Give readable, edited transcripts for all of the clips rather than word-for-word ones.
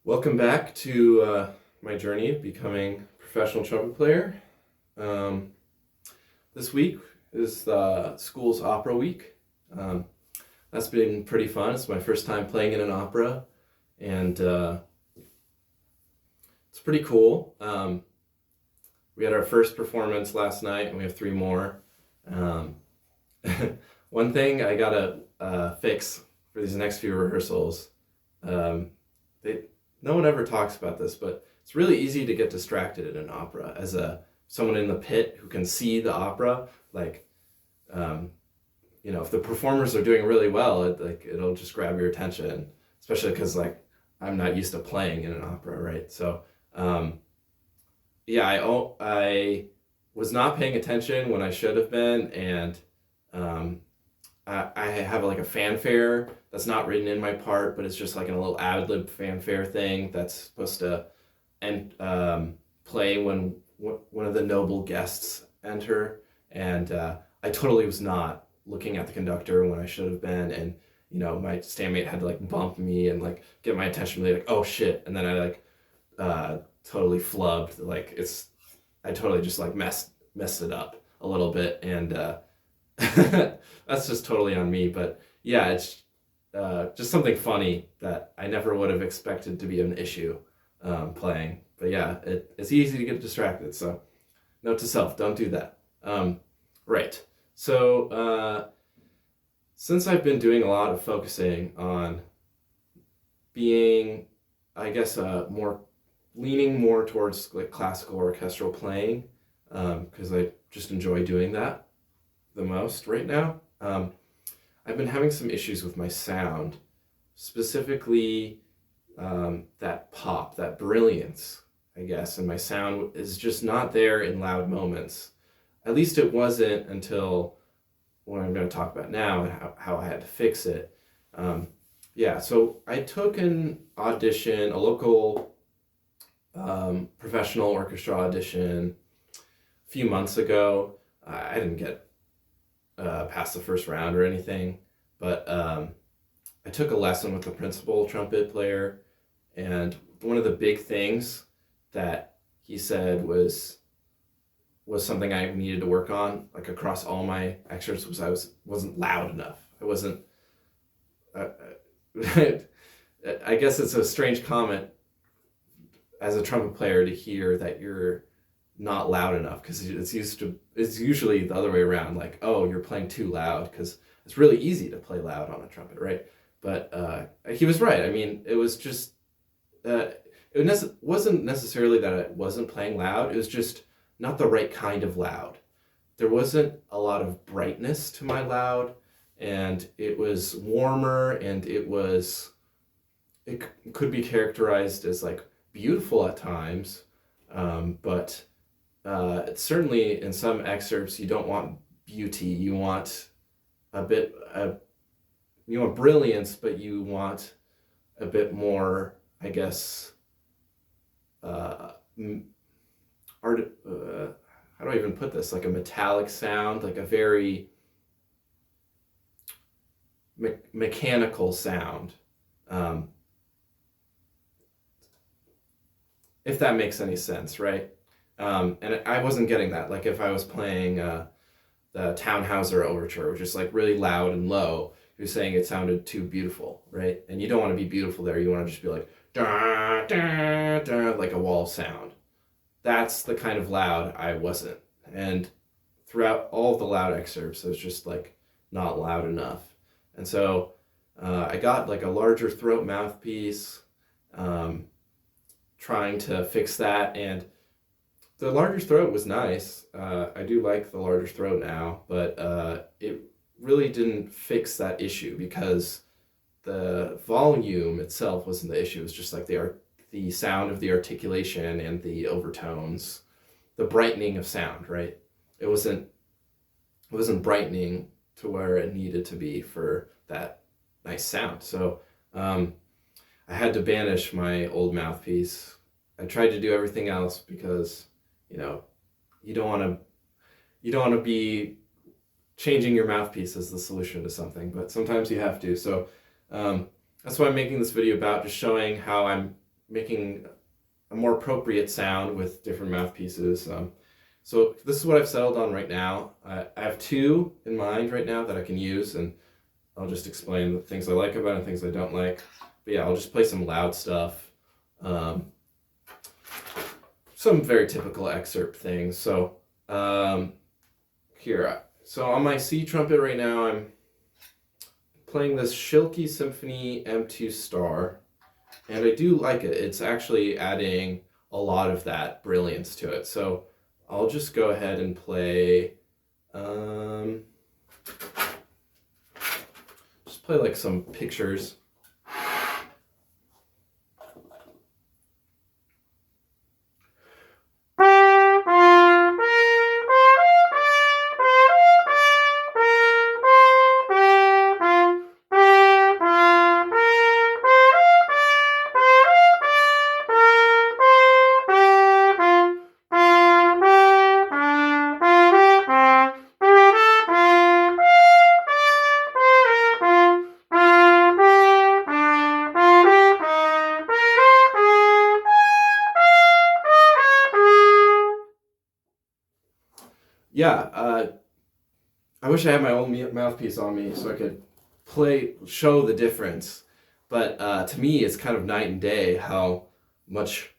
Welcome back to my journey of becoming a professional trumpet player. Um, this week is the school's opera week. Um, that's been pretty fun. It's my first time playing in an opera, and it's pretty cool. We had our first performance last night, and we have three more. Um, One thing I gotta fix for these next few rehearsals. Um, they No one ever talks about this, but it's really easy to get distracted in an opera as someone in the pit who can see the opera. Like, um, if the performers are doing really well, it'll just grab your attention, especially because I'm not used to playing in an opera, right? So, yeah, I was not paying attention when I should have been, and um, I have like a fanfare that's not written in my part, but it's just like in a little ad lib fanfare thing that's supposed to play when one of the noble guests enter. And I totally was not looking at the conductor when I should have been. And, my standmate had to like bump me and like get my attention, really like, oh shit. And then I totally flubbed. I totally just like messed it up a little bit. And that's just totally on me. But yeah, it's just something funny that I never would have expected to be an issue playing. But yeah, it's easy to get distracted. So note to self, don't do that. Right. So since I've been doing a lot of focusing on being, I guess, leaning more towards like classical orchestral playing, because I just enjoy doing that the most right now. I've been having some issues with my sound, specifically that pop, that brilliance, I guess, and my sound is just not there in loud moments. At least it wasn't until what I'm going to talk about now and how I had to fix it. Yeah, so I took an audition, a local professional orchestra audition a few months ago. I didn't get past the first round or anything, but I took a lesson with the principal trumpet player, and one of the big things that he said was something I needed to work on, like across all my excerpts, was I wasn't loud enough. I wasn't. I guess it's a strange comment as a trumpet player to hear that you're not loud enough, because it's usually the other way around, like, oh, you're playing too loud, because it's really easy to play loud on a trumpet, right? But he was right. I mean, it was just wasn't necessarily that I wasn't playing loud. It was just not the right kind of loud. There wasn't a lot of brightness to my loud, and it was warmer, and it could be characterized as like beautiful at times, but certainly in some excerpts you don't want beauty. You want you want brilliance, but you want a bit more, I guess, how do I even put this? Like a metallic sound, like a very mechanical sound. If that makes any sense, right? And I wasn't getting that. Like if I was playing the Tannhauser Overture, which is like really loud and low, you're saying it sounded too beautiful, right? And you don't want to be beautiful there. You want to just be like, da, da, da, like a wall of sound. That's the kind of loud I wasn't. And throughout all of the loud excerpts, it was just like not loud enough. And so I got like a larger throat mouthpiece, trying to fix that. And the larger throat was nice. I do like the larger throat now, but it really didn't fix that issue, because the volume itself wasn't the issue. It was just like the sound of the articulation and the overtones, the brightening of sound, right? It wasn't brightening to where it needed to be for that nice sound. So I had to banish my old mouthpiece. I tried to do everything else because, you don't want to be changing your mouthpiece as the solution to something, but sometimes you have to. So that's what I'm making this video about, just showing how I'm making a more appropriate sound with different mouthpieces. So this is what I've settled on right now. I have two in mind right now that I can use, and I'll just explain the things I like about it and things I don't like. But yeah, I'll just play some loud stuff. Some very typical excerpt things. So here, so on my C trumpet right now, I'm playing this Schilke Symphony M2 Star, and I do like it. It's actually adding a lot of that brilliance to it. So I'll just go ahead and play, just play like some pictures. Yeah, I wish I had my own mouthpiece on me so I could show the difference. But to me, it's kind of night and day how much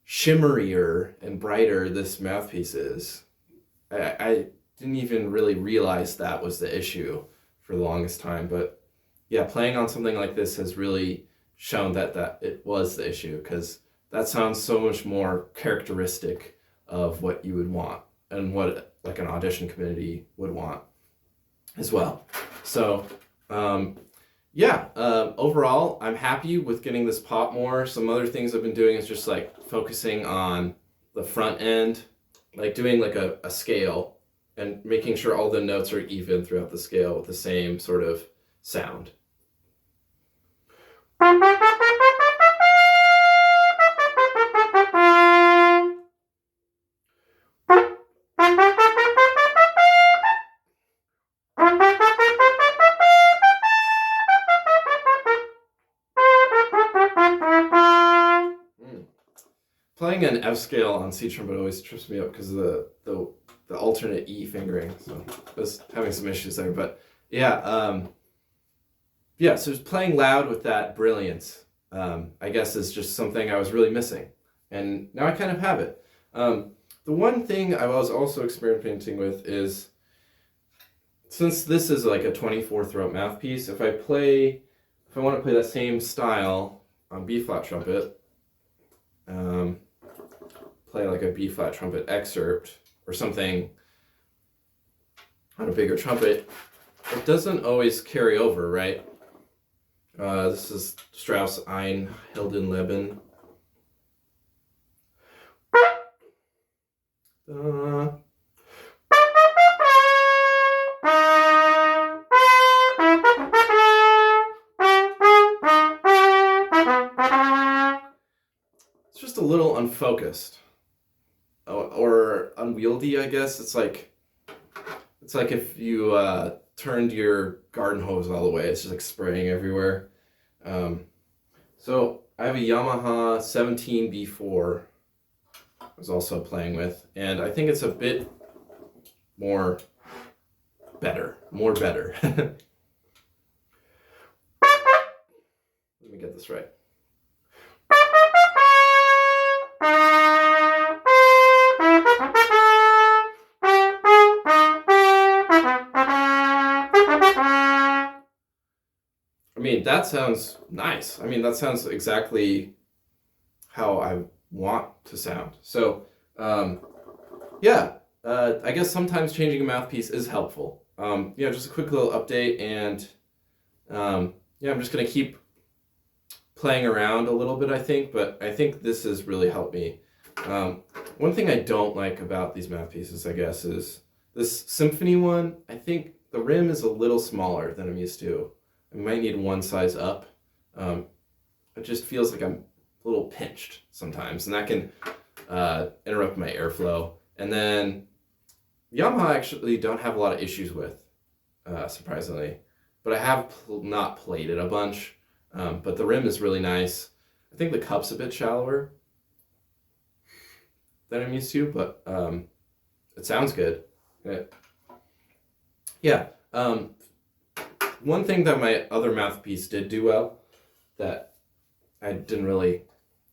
shimmerier and brighter this mouthpiece is. I didn't even really realize that was the issue for the longest time. But yeah, playing on something like this has really shown that it was the issue, because that sounds so much more characteristic of what you would want and what like an audition committee would want as well. So overall, I'm happy with getting this pop more. Some other things I've been doing is just like focusing on the front end, like doing like a scale and making sure all the notes are even throughout the scale with the same sort of sound. Playing an F scale on C trumpet always trips me up because of the alternate E fingering. So I was having some issues there, but yeah, so just playing loud with that brilliance, I guess, is just something I was really missing, and now I kind of have it. The one thing I was also experimenting with is, since this is like a 24 throat mouthpiece, if I want to play that same style on B flat trumpet, play like a B flat trumpet excerpt or something on a bigger trumpet, it doesn't always carry over, right? This is Strauss Ein Heldenleben. It's just a little unfocused or unwieldy, I guess. It's like if you turned your garden hose all the way. It's just like spraying everywhere. So I have a Yamaha 17B4 I was also playing with, and I think it's a bit more better. Let me get this right. I mean, that sounds nice. I mean, that sounds exactly how I want to sound. So, I guess sometimes changing a mouthpiece is helpful. Just a quick little update, and I'm just gonna keep playing around a little bit, I think, but I think this has really helped me. One thing I don't like about these mouthpieces, I guess, is this symphony one. I think the rim is a little smaller than I'm used to. I might need one size up. It just feels like I'm a little pinched sometimes, and that can interrupt my airflow. And then Yamaha I actually don't have a lot of issues with, surprisingly, but I have not played it a bunch. But the rim is really nice. I think the cup's a bit shallower than I'm used to, but it sounds good. Yeah. One thing that my other mouthpiece did do well that I didn't really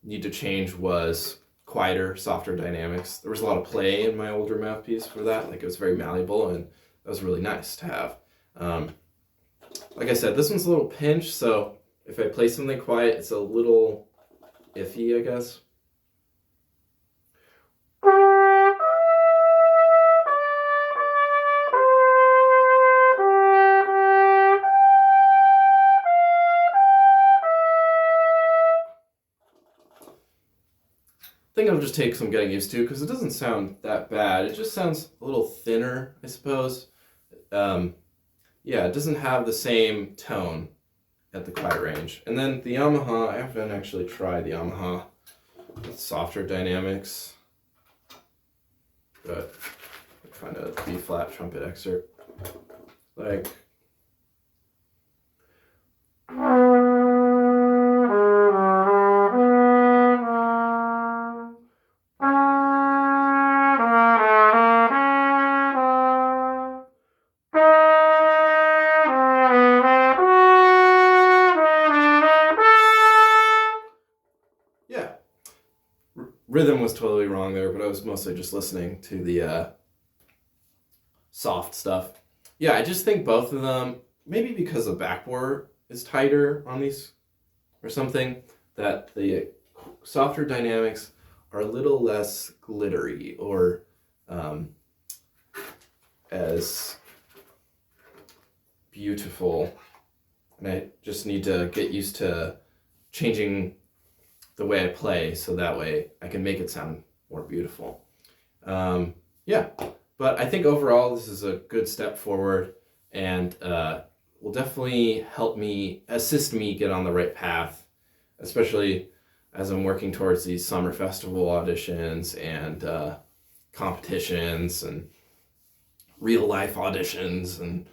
need to change was quieter, softer dynamics. There was a lot of play in my older mouthpiece for that. Like, it was very malleable, and that was really nice to have. Like I said, this one's a little pinched, so if I play something quiet, it's a little iffy, I guess. I think it'll just take some getting used to because it doesn't sound that bad. It just sounds a little thinner, I suppose. Yeah, it doesn't have the same tone at the quiet range. And then the Yamaha, I haven't actually tried the Yamaha with softer dynamics, but I find a B flat trumpet excerpt. Like, yeah, rhythm was totally wrong there, but I was mostly just listening to the soft stuff. Yeah, I just think both of them, maybe because the backbore is tighter on these or something, that the softer dynamics are a little less glittery or as beautiful. And I just need to get used to changing the way I play so that way I can make it sound more beautiful. Yeah, but I think overall this is a good step forward and will definitely assist me get on the right path, especially as I'm working towards these summer festival auditions and competitions and real life auditions and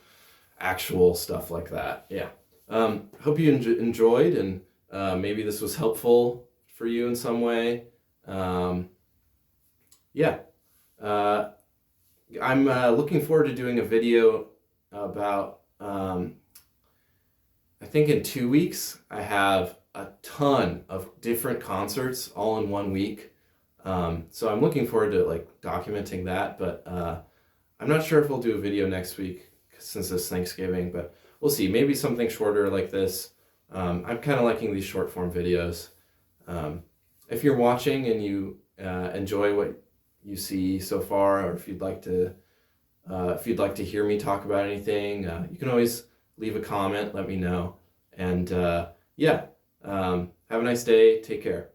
actual stuff like that. Yeah. Hope you enjoyed, and maybe this was helpful for you in some way. Yeah. I'm looking forward to doing a video about, I think in 2 weeks, I have a ton of different concerts all in 1 week. So I'm looking forward to like documenting that, but I'm not sure if we'll do a video next week since it's Thanksgiving, but we'll see. Maybe something shorter like this. I'm kind of liking these short form videos. If you're watching and you enjoy what you see so far, or if you'd like to hear me talk about anything, you can always leave a comment, let me know. And yeah, have a nice day. Take care.